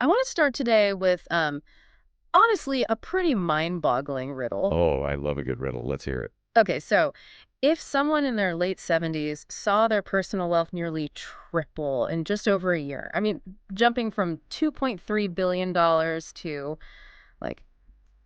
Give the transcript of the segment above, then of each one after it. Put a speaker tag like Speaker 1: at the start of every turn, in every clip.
Speaker 1: I want to start today with, honestly, a pretty mind-boggling riddle.
Speaker 2: Oh, I love a good riddle. Let's hear it.
Speaker 1: Okay, so if someone in their late 70s saw their personal wealth nearly triple in just over a year, I mean, jumping from $2.3 billion to like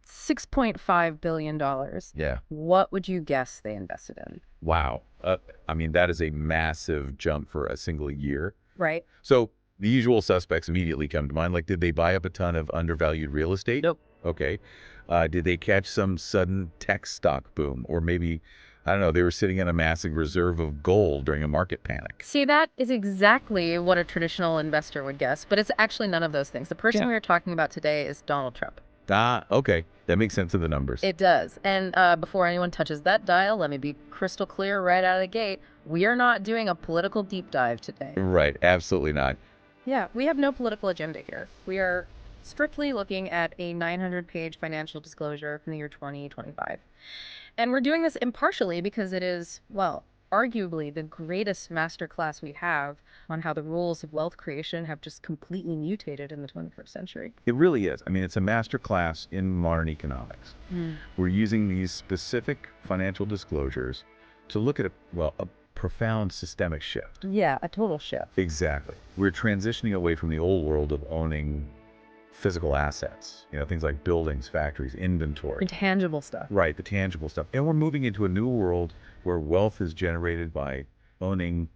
Speaker 1: $6.5 billion,
Speaker 2: Yeah.
Speaker 1: what would you guess they invested in?
Speaker 2: Wow. I mean, that is a massive jump for a single year.
Speaker 1: Right?
Speaker 2: So the usual suspects immediately come to mind. Like, did they buy up a ton of undervalued real estate?
Speaker 1: Nope.
Speaker 2: Okay. Did they catch some sudden tech stock boom? Or maybe, I don't know, they were sitting in a massive reserve of gold during a market panic.
Speaker 1: See, that is exactly what a traditional investor would guess, but it's actually none of those things. The person
Speaker 2: Yeah.
Speaker 1: we are talking about today is Donald Trump.
Speaker 2: Ah, okay. That makes sense of the numbers.
Speaker 1: It does. And before anyone touches that dial, let me be crystal clear right out of the gate. We are not doing a political deep dive today.
Speaker 2: Right. Absolutely not.
Speaker 1: Yeah, we have no political agenda here. We are strictly looking at a 900-page financial disclosure from the year 2025. And we're doing this impartially because it is, well, arguably the greatest masterclass we have on how the rules of wealth creation have just completely mutated in the 21st century.
Speaker 2: It really is. I mean, it's a master class in modern economics. We're using these specific financial disclosures to look at a profound systemic shift.
Speaker 1: Yeah, a total shift.
Speaker 2: Exactly. We're transitioning away from the old world of owning physical assets, things like buildings, factories, inventory.
Speaker 1: Intangible stuff.
Speaker 2: Right, the tangible stuff. And we're moving into a new world where wealth is generated by owning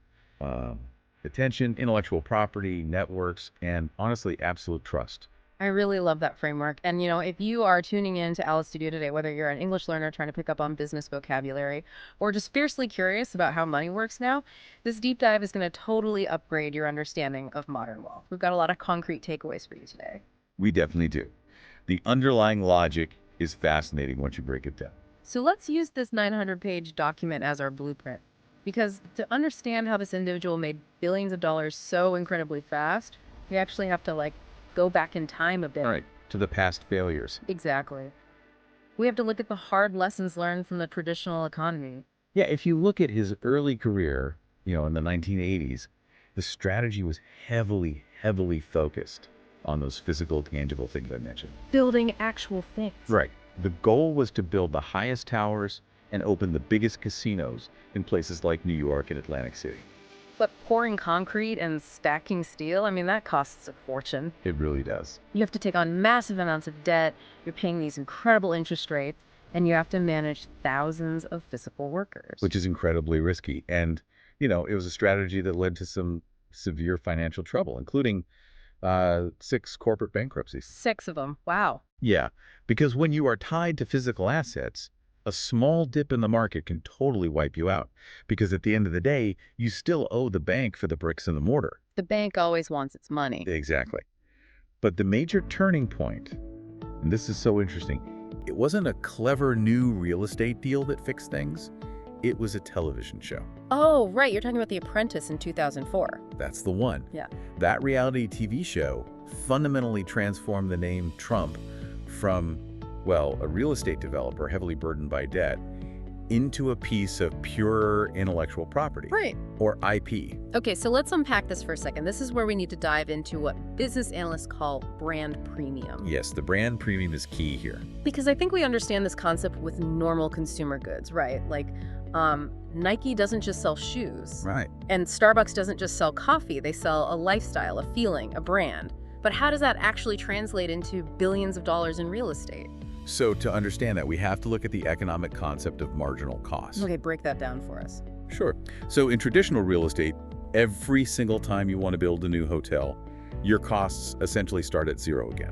Speaker 2: attention, intellectual property, networks, and honestly, absolute trust.
Speaker 1: I really love that framework. And, if you are tuning in to Alice Studio today, whether you're an English learner trying to pick up on business vocabulary or just fiercely curious about how money works now, this deep dive is going to totally upgrade your understanding of modern wealth. We've got a lot of concrete takeaways for you today.
Speaker 2: We definitely do. The underlying logic is fascinating once you break it down.
Speaker 1: So let's use this 900-page document as our blueprint. Because to understand how this individual made billions of dollars so incredibly fast, we actually have to, go back in time a bit.
Speaker 2: All right, to the past failures.
Speaker 1: Exactly. We have to look at the hard lessons learned from the traditional economy.
Speaker 2: Yeah, if you look at his early career, in the 1980s, the strategy was heavily, heavily focused on those physical, tangible things I mentioned.
Speaker 1: Building actual things.
Speaker 2: Right. The goal was to build the highest towers and open the biggest casinos in places like New York and Atlantic City.
Speaker 1: But pouring concrete and stacking steel, that costs a fortune.
Speaker 2: It really does.
Speaker 1: You have to take on massive amounts of debt, you're paying these incredible interest rates, and you have to manage thousands of physical workers.
Speaker 2: Which is incredibly risky. And, it was a strategy that led to some severe financial trouble, including 6 corporate bankruptcies.
Speaker 1: 6 of them. Wow.
Speaker 2: Yeah, because when you are tied to physical assets, a small dip in the market can totally wipe you out. Because at the end of the day, you still owe the bank for the bricks and the mortar.
Speaker 1: The bank always wants its money.
Speaker 2: Exactly. But the major turning point, and this is so interesting, it wasn't a clever new real estate deal that fixed things. It was a television show.
Speaker 1: Oh, right. You're talking about The Apprentice in 2004.
Speaker 2: That's the one.
Speaker 1: Yeah.
Speaker 2: That reality TV show fundamentally transformed the name Trump from, a real estate developer heavily burdened by debt into a piece of pure intellectual property.
Speaker 1: Right.
Speaker 2: Or IP.
Speaker 1: Okay, so let's unpack this for a second. This is where we need to dive into what business analysts call brand premium.
Speaker 2: Yes, the brand premium is key here.
Speaker 1: Because I think we understand this concept with normal consumer goods, right? Nike doesn't just sell shoes.
Speaker 2: Right.
Speaker 1: And Starbucks doesn't just sell coffee. They sell a lifestyle, a feeling, a brand. But how does that actually translate into billions of dollars in real estate?
Speaker 2: So to understand that, we have to look at the economic concept of marginal cost.
Speaker 1: Okay, break that down for us.
Speaker 2: Sure. So in traditional real estate, every single time you want to build a new hotel, your costs essentially start at zero again.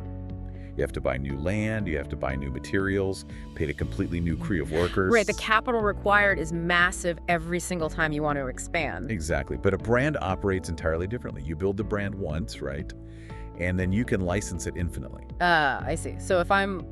Speaker 2: You have to buy new land, you have to buy new materials, pay a completely new crew of workers.
Speaker 1: Right, the capital required is massive every single time you want to expand.
Speaker 2: Exactly. But a brand operates entirely differently. You build the brand once, right? And then you can license it infinitely.
Speaker 1: I see. So if I'm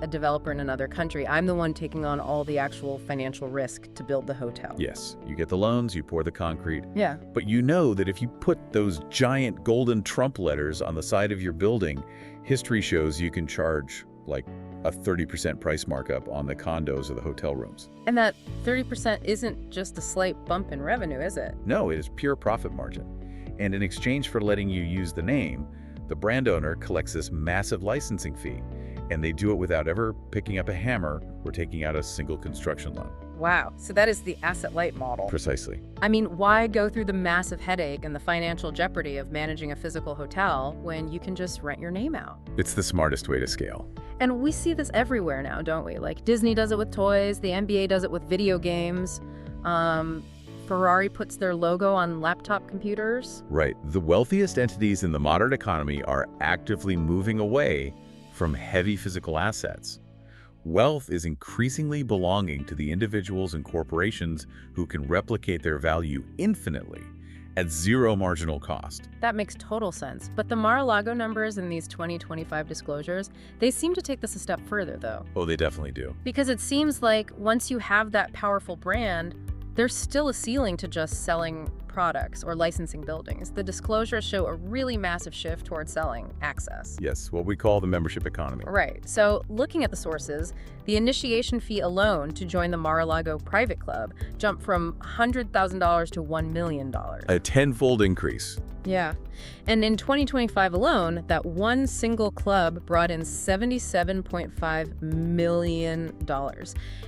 Speaker 1: a developer in another country, I'm the one taking on all the actual financial risk to build the hotel.
Speaker 2: Yes. You get the loans, you pour the concrete.
Speaker 1: Yeah.
Speaker 2: But you know that if you put those giant golden Trump letters on the side of your building, history shows you can charge a 30% price markup on the condos or the hotel rooms.
Speaker 1: And that 30% isn't just a slight bump in revenue, is it?
Speaker 2: No, it is pure profit margin. And in exchange for letting you use the name, The brand owner collects this massive licensing fee, and they do it without ever picking up a hammer or taking out a single construction loan.
Speaker 1: Wow, so that is the asset-light model.
Speaker 2: Precisely.
Speaker 1: I mean, why go through the massive headache and the financial jeopardy of managing a physical hotel when you can just rent your name out?
Speaker 2: It's the smartest way to scale.
Speaker 1: And we see this everywhere now, don't we? Like Disney does it with toys, the NBA does it with video games, Ferrari puts their logo on laptop computers.
Speaker 2: Right. The wealthiest entities in the modern economy are actively moving away from heavy physical assets. Wealth is increasingly belonging to the individuals and corporations who can replicate their value infinitely at zero marginal cost.
Speaker 1: That makes total sense. But the Mar-a-Lago numbers in these 2025 disclosures, they seem to take this a step further, though.
Speaker 2: Oh, they definitely do.
Speaker 1: Because it seems like once you have that powerful brand, there's still a ceiling to just selling products or licensing buildings. The disclosures show a really massive shift towards selling access.
Speaker 2: Yes, what we call the membership economy.
Speaker 1: Right. So looking at the sources, the initiation fee alone to join the Mar-a-Lago private club jumped from $100,000 to $1 million.
Speaker 2: A tenfold increase.
Speaker 1: Yeah. And in 2025 alone, that one single club brought in $77.5 million.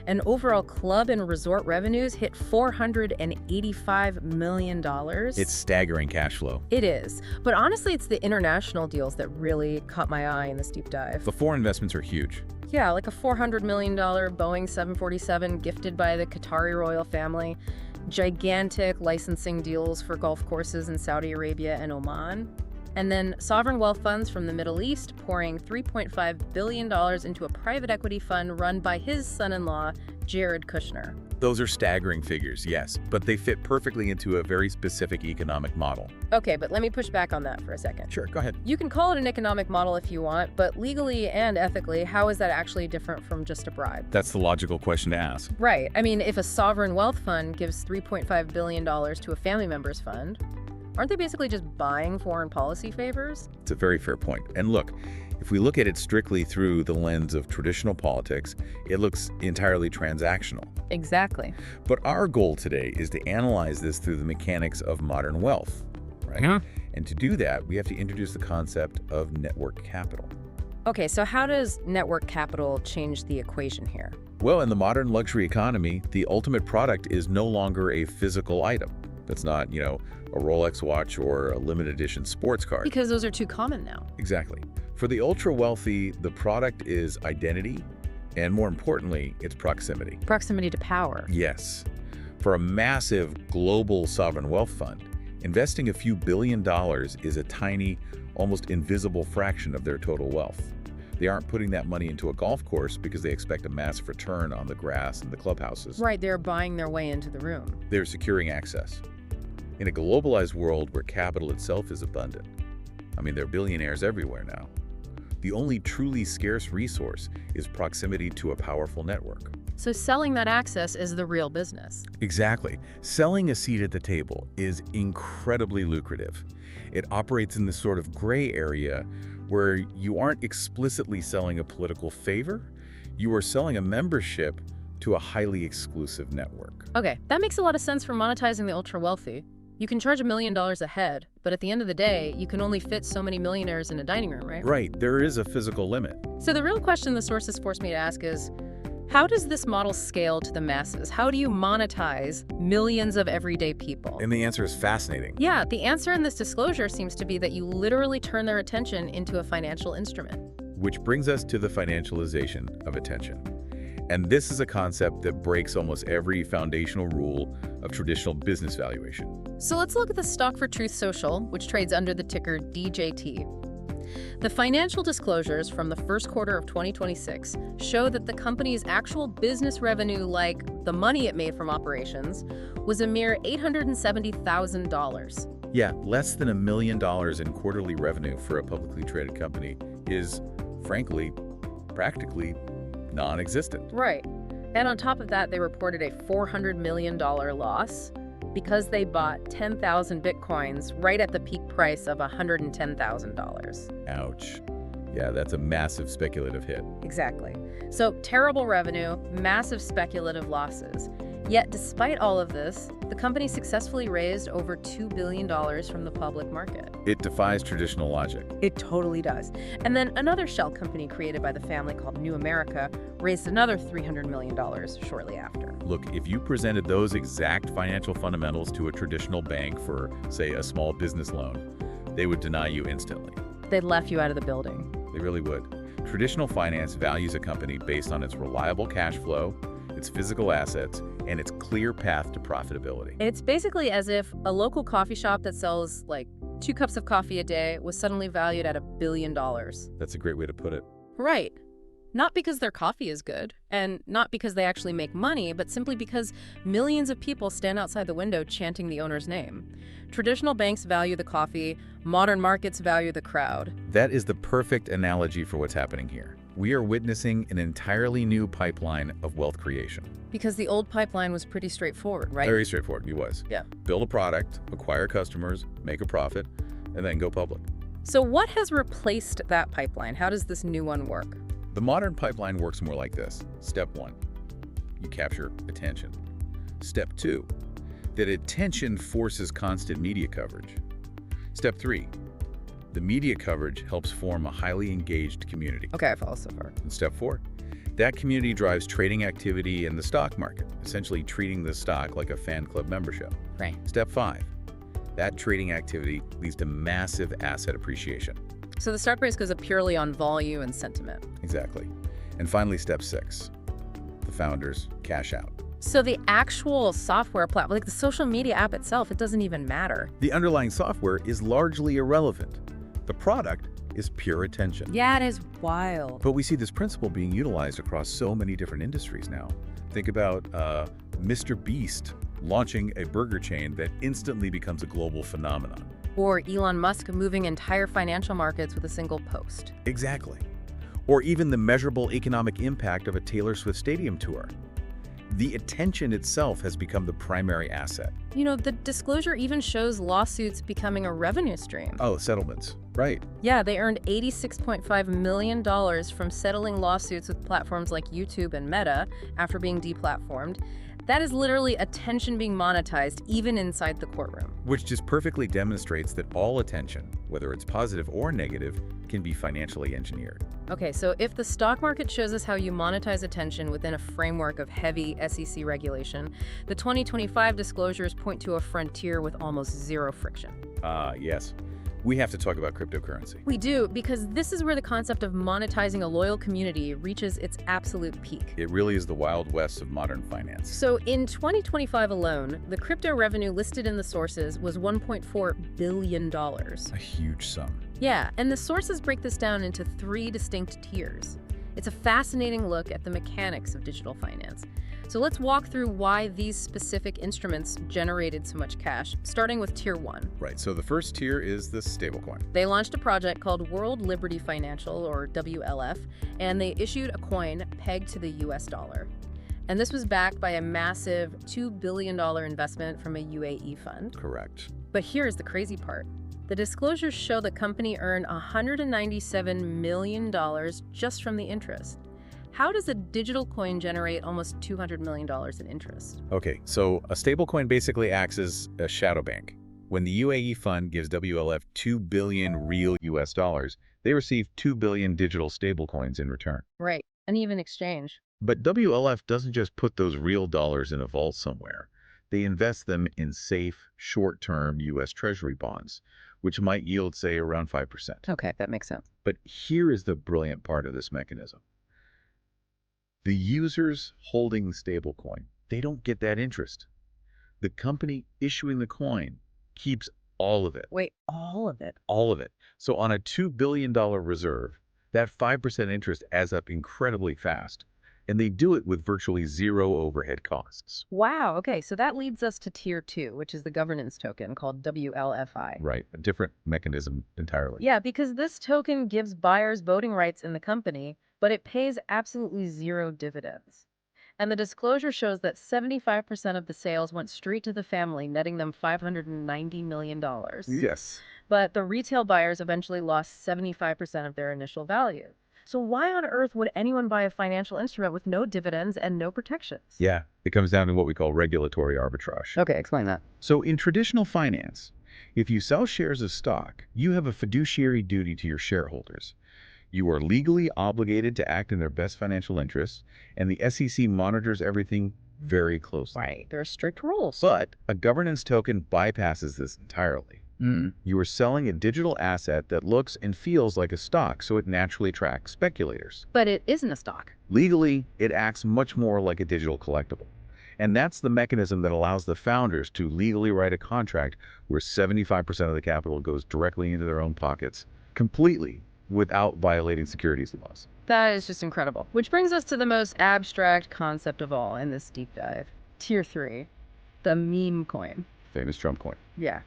Speaker 1: And overall club and resort revenues hit $485 million.
Speaker 2: It's staggering cash flow.
Speaker 1: It is. But honestly, it's the international deals that really caught my eye in this deep dive.
Speaker 2: The foreign investments are huge.
Speaker 1: Yeah, like a $400 million Boeing 747 gifted by the Qatari royal family. Gigantic licensing deals for golf courses in Saudi Arabia and Oman. And then sovereign wealth funds from the Middle East pouring $3.5 billion into a private equity fund run by his son-in-law, Jared Kushner.
Speaker 2: Those are staggering figures, yes, but they fit perfectly into a very specific economic model.
Speaker 1: Okay, but let me push back on that for a second.
Speaker 2: Sure, go ahead.
Speaker 1: You can call it an economic model if you want, but legally and ethically, how is that actually different from just a bribe?
Speaker 2: That's the logical question to ask.
Speaker 1: Right. I mean, if a sovereign wealth fund gives $3.5 billion to a family member's fund, aren't they basically just buying foreign policy favors?
Speaker 2: It's a very fair point. And look, if we look at it strictly through the lens of traditional politics, it looks entirely transactional.
Speaker 1: Exactly.
Speaker 2: But our goal today is to analyze this through the mechanics of modern wealth, right?
Speaker 1: Yeah.
Speaker 2: And to do that, we have to introduce the concept of network capital.
Speaker 1: Okay, so how does network capital change the equation here?
Speaker 2: Well, in the modern luxury economy, the ultimate product is no longer a physical item. That's not, a Rolex watch or a limited edition sports card.
Speaker 1: Because those are too common now.
Speaker 2: Exactly. For the ultra-wealthy, the product is identity, and more importantly, it's proximity.
Speaker 1: Proximity to power.
Speaker 2: Yes. For a massive global sovereign wealth fund, investing a few $1 billion is a tiny, almost invisible fraction of their total wealth. They aren't putting that money into a golf course because they expect a massive return on the grass and the clubhouses.
Speaker 1: Right, they're buying their way into the room.
Speaker 2: They're securing access. In a globalized world where capital itself is abundant, there are billionaires everywhere now. The only truly scarce resource is proximity to a powerful network.
Speaker 1: So selling that access is the real business.
Speaker 2: Exactly. Selling a seat at the table is incredibly lucrative. It operates in this sort of gray area where you aren't explicitly selling a political favor, you are selling a membership to a highly exclusive network.
Speaker 1: Okay, that makes a lot of sense for monetizing the ultra-wealthy. You can charge $1 million a head, but at the end of the day, you can only fit so many millionaires in a dining room, right?
Speaker 2: Right, there is a physical limit.
Speaker 1: So the real question the sources forced me to ask is, how does this model scale to the masses? How do you monetize millions of everyday people?
Speaker 2: And the answer is fascinating.
Speaker 1: Yeah, the answer in this disclosure seems to be that you literally turn their attention into a financial instrument.
Speaker 2: Which brings us to the financialization of attention. And this is a concept that breaks almost every foundational rule of traditional business valuation.
Speaker 1: So let's look at the stock for Truth Social, which trades under the ticker DJT. The financial disclosures from the first quarter of 2026 show that the company's actual business revenue, like the money it made from operations, was a mere $870,000.
Speaker 2: Yeah, less than $1 million in quarterly revenue for a publicly traded company is, frankly, practically non-existent.
Speaker 1: Right. And on top of that, they reported a $400 million loss because they bought 10,000 Bitcoins right at the peak price of $110,000.
Speaker 2: Ouch. Yeah, that's a massive speculative hit.
Speaker 1: Exactly. So terrible revenue, massive speculative losses. Yet, despite all of this, the company successfully raised over $2 billion from the public market.
Speaker 2: It defies traditional logic.
Speaker 1: It totally does. And then another shell company created by the family called New America raised another $300 million shortly after.
Speaker 2: Look, if you presented those exact financial fundamentals to a traditional bank for, say, a small business loan, they would deny you instantly.
Speaker 1: They'd laugh you out of the building.
Speaker 2: They really would. Traditional finance values a company based on its reliable cash flow, its physical assets, and its clear path to profitability.
Speaker 1: It's basically as if a local coffee shop that sells like 2 cups of coffee a day was suddenly valued at $1 billion.
Speaker 2: That's a great way to put it.
Speaker 1: Right. Not because their coffee is good, and not because they actually make money, but simply because millions of people stand outside the window chanting the owner's name. Traditional banks value the coffee, modern markets value the crowd.
Speaker 2: That is the perfect analogy for what's happening here. We are witnessing an entirely new pipeline of wealth creation.
Speaker 1: Because the old pipeline was pretty straightforward, right?
Speaker 2: Very straightforward, it was.
Speaker 1: Yeah.
Speaker 2: Build a product, acquire customers, make a profit, and then go public.
Speaker 1: So what has replaced that pipeline? How does this new one work?
Speaker 2: The modern pipeline works more like this. Step 1, you capture attention. Step 2, that attention forces constant media coverage. Step 3, the media coverage helps form a highly engaged community.
Speaker 1: Okay, I follow so far.
Speaker 2: And step 4, that community drives trading activity in the stock market, essentially treating the stock like a fan club membership.
Speaker 1: Right.
Speaker 2: Step 5, that trading activity leads to massive asset appreciation.
Speaker 1: So the stock price goes up purely on volume and sentiment.
Speaker 2: Exactly. And finally, step 6, the founders cash out.
Speaker 1: So the actual software platform, like the social media app itself, it doesn't even matter.
Speaker 2: The underlying software is largely irrelevant. The product is pure attention.
Speaker 1: Yeah, it is wild.
Speaker 2: But we see this principle being utilized across so many different industries now. Think about Mr. Beast launching a burger chain that instantly becomes a global phenomenon.
Speaker 1: Or Elon Musk moving entire financial markets with a single post.
Speaker 2: Exactly. Or even the measurable economic impact of a Taylor Swift stadium tour. The attention itself has become the primary asset.
Speaker 1: You know, the disclosure even shows lawsuits becoming a revenue stream.
Speaker 2: Oh, settlements. Right.
Speaker 1: Yeah, they earned $86.5 million from settling lawsuits with platforms like YouTube and Meta after being deplatformed. That is literally attention being monetized even inside the courtroom.
Speaker 2: Which just perfectly demonstrates that all attention, whether it's positive or negative, can be financially engineered.
Speaker 1: Okay, so if the stock market shows us how you monetize attention within a framework of heavy SEC regulation, the 2025 disclosures point to a frontier with almost zero friction.
Speaker 2: Yes. We have to talk about cryptocurrency.
Speaker 1: We do, because this is where the concept of monetizing a loyal community reaches its absolute peak.
Speaker 2: It really is the Wild West of modern finance.
Speaker 1: So in 2025 alone, the crypto revenue listed in the sources was $1.4 billion.
Speaker 2: A huge sum.
Speaker 1: Yeah, and the sources break this down into 3 distinct tiers. It's a fascinating look at the mechanics of digital finance. So let's walk through why these specific instruments generated so much cash, starting with Tier 1.
Speaker 2: Right, so the first tier is the stablecoin.
Speaker 1: They launched a project called World Liberty Financial, or WLF, and they issued a coin pegged to the US dollar. And this was backed by a massive $2 billion investment from a UAE fund.
Speaker 2: Correct.
Speaker 1: But here's the crazy part. The disclosures show the company earned $197 million just from the interest. How does a digital coin generate almost $200 million in interest?
Speaker 2: Okay, so a stablecoin basically acts as a shadow bank. When the UAE fund gives WLF 2 billion real US dollars, they receive 2 billion digital stablecoins in return.
Speaker 1: Right, an even exchange.
Speaker 2: But WLF doesn't just put those real dollars in a vault somewhere. They invest them in safe, short-term US Treasury bonds, which might yield, say, around 5%.
Speaker 1: Okay, that makes sense.
Speaker 2: But here is the brilliant part of this mechanism. The users holding the stablecoin, they don't get that interest. The company issuing the coin keeps all of it.
Speaker 1: Wait, all of it?
Speaker 2: All of it. So on a $2 billion reserve, that 5% interest adds up incredibly fast. And they do it with virtually zero overhead costs.
Speaker 1: Wow, okay, so that leads us to Tier 2, which is the governance token called WLFI.
Speaker 2: Right, a different mechanism entirely.
Speaker 1: Yeah, because this token gives buyers voting rights in the company, but it pays absolutely zero dividends. And the disclosure shows that 75% of the sales went straight to the family, netting them $590 million.
Speaker 2: Yes.
Speaker 1: But the retail buyers eventually lost 75% of their initial value. So why on earth would anyone buy a financial instrument with no dividends and no protections?
Speaker 2: Yeah, it comes down to what we call regulatory arbitrage.
Speaker 1: Okay, explain that.
Speaker 2: So in traditional finance, if you sell shares of stock, you have a fiduciary duty to your shareholders. You are legally obligated to act in their best financial interests, and the SEC monitors everything very closely.
Speaker 1: Right. There are strict rules.
Speaker 2: But a governance token bypasses this entirely. You are selling a digital asset that looks and feels like a stock, so it naturally attracts speculators.
Speaker 1: But it isn't a stock.
Speaker 2: Legally, it acts much more like a digital collectible. And that's the mechanism that allows the founders to legally write a contract where 75% of the capital goes directly into their own pockets, completely without violating securities laws.
Speaker 1: That is just incredible. Which brings us to the most abstract concept of all in this deep dive. Tier 3, the meme coin.
Speaker 2: Famous Trump coin.
Speaker 1: Yeah.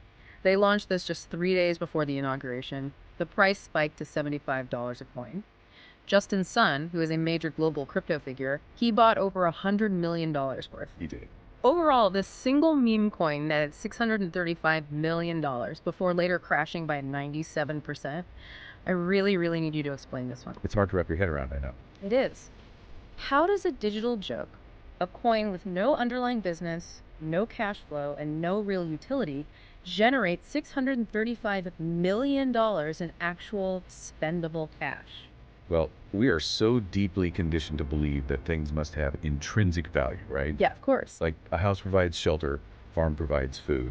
Speaker 1: They launched this just 3 days before the inauguration. The price spiked to $75 a coin. Justin Sun, who is a major global crypto figure, he bought over $100 million worth.
Speaker 2: He did.
Speaker 1: Overall, this single meme coin netted $635 million before later crashing by 97%. I really, really need you to explain this one.
Speaker 2: It's hard to wrap your head around, I know.
Speaker 1: It is. How does a digital joke, a coin with no underlying business, no cash flow, and no real utility, generate $635 million in actual spendable cash?
Speaker 2: Well, we are so deeply conditioned to believe that things must have intrinsic value, right?
Speaker 1: Yeah, of course.
Speaker 2: Like a house provides shelter, farm provides food.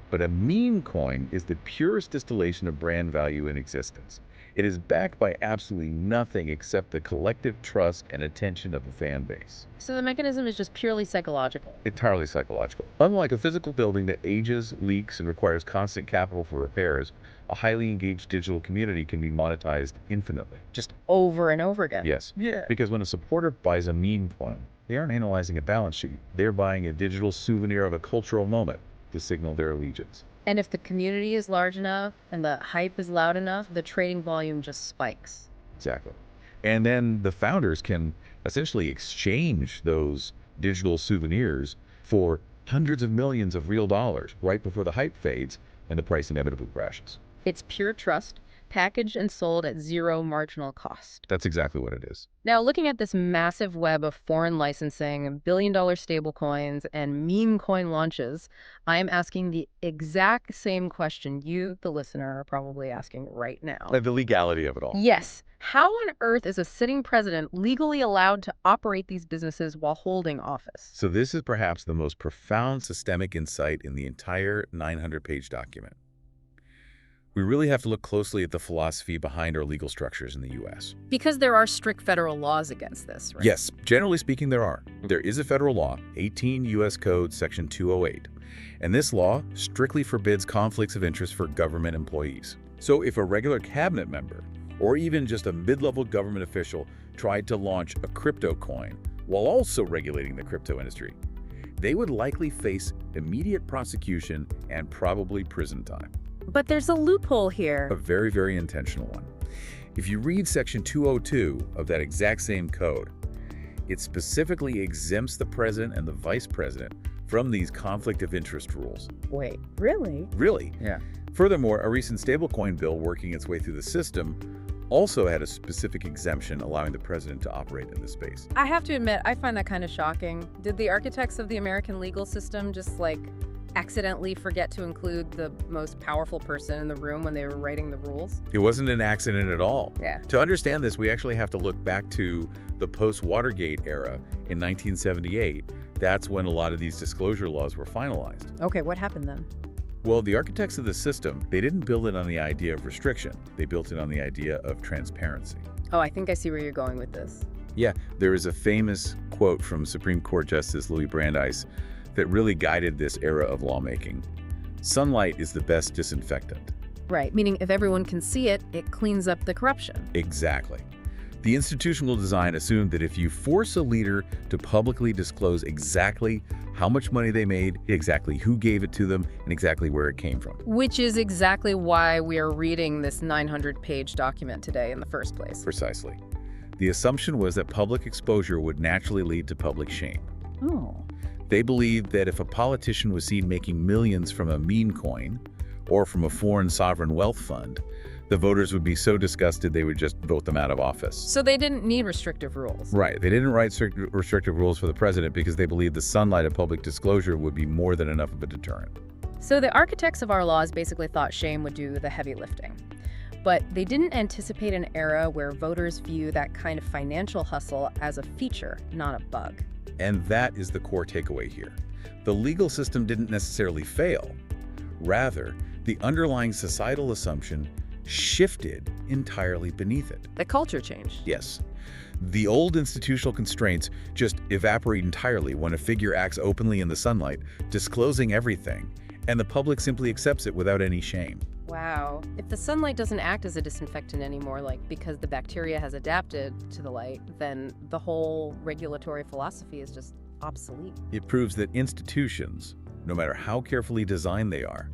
Speaker 2: But a meme coin is the purest distillation of brand value in existence. It is backed by absolutely nothing except the collective trust and attention of a fan base.
Speaker 1: So the mechanism is just purely psychological.
Speaker 2: Entirely psychological. Unlike a physical building that ages, leaks, and requires constant capital for repairs, a highly engaged digital community can be monetized infinitely.
Speaker 1: Just over and over again.
Speaker 2: Yes. Yeah. Because when a supporter buys a meme coin, they aren't analyzing a balance sheet. They're buying a digital souvenir of a cultural moment to signal their allegiance.
Speaker 1: And if the community is large enough and the hype is loud enough, the trading volume just spikes.
Speaker 2: Exactly. And then the founders can essentially exchange those digital souvenirs for hundreds of millions of real dollars right before the hype fades and the price inevitably crashes.
Speaker 1: It's pure trust, packaged and sold at zero marginal cost.
Speaker 2: That's exactly what it is.
Speaker 1: Now, looking at this massive web of foreign licensing, billion-dollar stablecoins, and meme coin launches, I am asking the exact same question you, the listener, are probably asking right now.
Speaker 2: The legality of it all.
Speaker 1: Yes. How on earth is a sitting president legally allowed to operate these businesses while holding office?
Speaker 2: So this is perhaps the most profound systemic insight in the entire 900-page document. We really have to look closely at the philosophy behind our legal structures in the U.S.
Speaker 1: Because there are strict federal laws against this, right?
Speaker 2: Yes, generally speaking, there are. There is a federal law, 18 U.S. Code Section 208, and this law strictly forbids conflicts of interest for government employees. So if a regular cabinet member, or even just a mid-level government official, tried to launch a crypto coin while also regulating the crypto industry, they would likely face immediate prosecution and probably prison time.
Speaker 1: But there's a loophole here.
Speaker 2: A very, very intentional one. If you read Section 202 of that exact same code, it specifically exempts the president and the vice president from these conflict of interest rules.
Speaker 1: Wait, really?
Speaker 2: Really?
Speaker 1: Yeah.
Speaker 2: Furthermore, a recent stablecoin bill working its way through the system also had a specific exemption allowing the president to operate in this space.
Speaker 3: I have to admit, I find that kind of shocking. Did the architects of the American legal system just accidentally forget to include the most powerful person in the room when they were writing the rules?
Speaker 2: It wasn't an accident at all.
Speaker 3: Yeah.
Speaker 2: To understand this, we actually have to look back to the post-Watergate era in 1978. That's when a lot of these disclosure laws were finalized.
Speaker 3: Okay, what happened then?
Speaker 2: Well, the architects of the system, they didn't build it on the idea of restriction. They built it on the idea of transparency.
Speaker 3: Oh, I think I see where you're going with this.
Speaker 2: Yeah, there is a famous quote from Supreme Court Justice Louis Brandeis that really guided this era of lawmaking. Sunlight is the best disinfectant.
Speaker 3: Right, meaning if everyone can see it, it cleans up the corruption.
Speaker 2: Exactly. The institutional design assumed that if you force a leader to publicly disclose exactly how much money they made, exactly who gave it to them, and exactly where it came from.
Speaker 3: Which is exactly why we are reading this 900-page document today in the first place.
Speaker 2: Precisely. The assumption was that public exposure would naturally lead to public shame.
Speaker 3: Oh.
Speaker 2: They believed that if a politician was seen making millions from a meme coin or from a foreign sovereign wealth fund, The voters would be so disgusted they would just vote them out of office.
Speaker 3: So they didn't need restrictive rules.
Speaker 2: Right. They didn't write restrictive rules for the president because they believed the sunlight of public disclosure would be more than enough of a deterrent.
Speaker 3: So the architects of our laws basically thought shame would do the heavy lifting. But they didn't anticipate an era where voters view that kind of financial hustle as a feature, not a bug.
Speaker 2: And that is the core takeaway here. The legal system didn't necessarily fail. Rather, the underlying societal assumption shifted entirely beneath it.
Speaker 3: The culture changed.
Speaker 2: Yes. The old institutional constraints just evaporate entirely when a figure acts openly in the sunlight, disclosing everything, and the public simply accepts it without any shame.
Speaker 3: Wow. If the sunlight doesn't act as a disinfectant anymore, like because the bacteria has adapted to the light, then the whole regulatory philosophy is just obsolete.
Speaker 2: It proves that institutions, no matter how carefully designed they are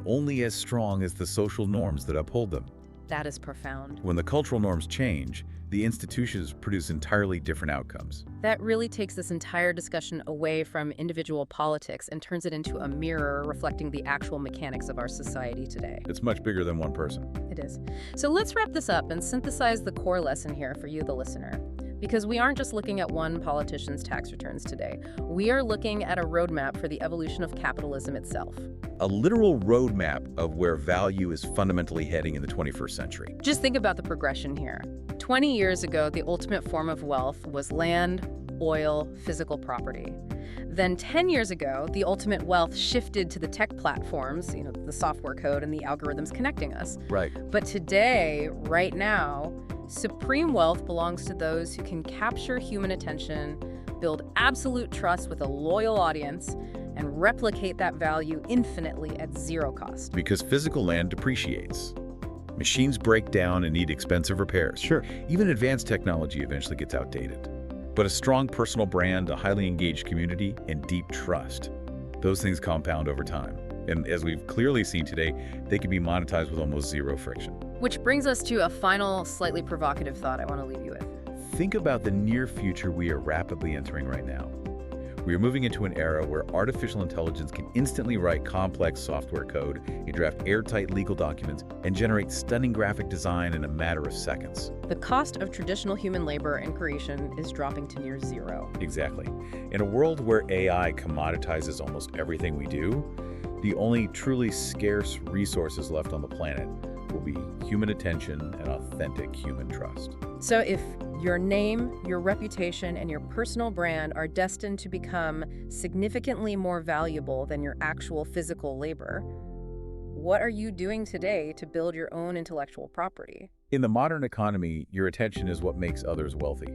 Speaker 2: only as strong as the social norms that uphold them.
Speaker 3: That is profound.
Speaker 2: When the cultural norms change, the institutions produce entirely different outcomes.
Speaker 3: That really takes this entire discussion away from individual politics and turns it into a mirror reflecting the actual mechanics of our society today.
Speaker 2: It's much bigger than one person.
Speaker 3: It is. So let's wrap this up and synthesize the core lesson here for you, the listener. Because we aren't just looking at one politician's tax returns today. We are looking at a roadmap for the evolution of capitalism itself.
Speaker 2: A literal roadmap of where value is fundamentally heading in the 21st century.
Speaker 3: Just think about the progression here. 20 years ago, the ultimate form of wealth was land, oil, physical property. Then 10 years ago, the ultimate wealth shifted to the tech platforms, the software code and the algorithms connecting us.
Speaker 2: Right.
Speaker 3: But today, right now, supreme wealth belongs to those who can capture human attention, build absolute trust with a loyal audience, and replicate that value infinitely at zero cost.
Speaker 2: Because physical land depreciates. Machines break down and need expensive repairs.
Speaker 4: Sure.
Speaker 2: Even advanced technology eventually gets outdated. But a strong personal brand, a highly engaged community, and deep trust, those things compound over time. And as we've clearly seen today, they can be monetized with almost zero friction.
Speaker 3: Which brings us to a final, slightly provocative thought I want to leave you with.
Speaker 2: Think about the near future we are rapidly entering right now. We are moving into an era where artificial intelligence can instantly write complex software code, draft airtight legal documents, and generate stunning graphic design in a matter of seconds.
Speaker 3: The cost of traditional human labor and creation is dropping to near zero.
Speaker 2: Exactly. In a world where AI commoditizes almost everything we do, the only truly scarce resources left on the planet will be human attention and authentic human trust.
Speaker 3: So if your name, your reputation, and your personal brand are destined to become significantly more valuable than your actual physical labor, what are you doing today to build your own intellectual property?
Speaker 2: In the modern economy, your attention is what makes others wealthy.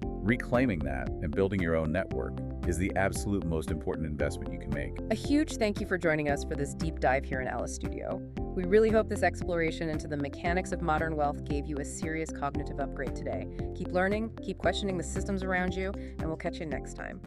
Speaker 2: Reclaiming that and building your own network is the absolute most important investment you can make.
Speaker 3: A huge thank you for joining us for this deep dive here in Alice Studio. We really hope this exploration into the mechanics of modern wealth gave you a serious cognitive upgrade today. Keep learning, keep questioning the systems around you, and we'll catch you next time.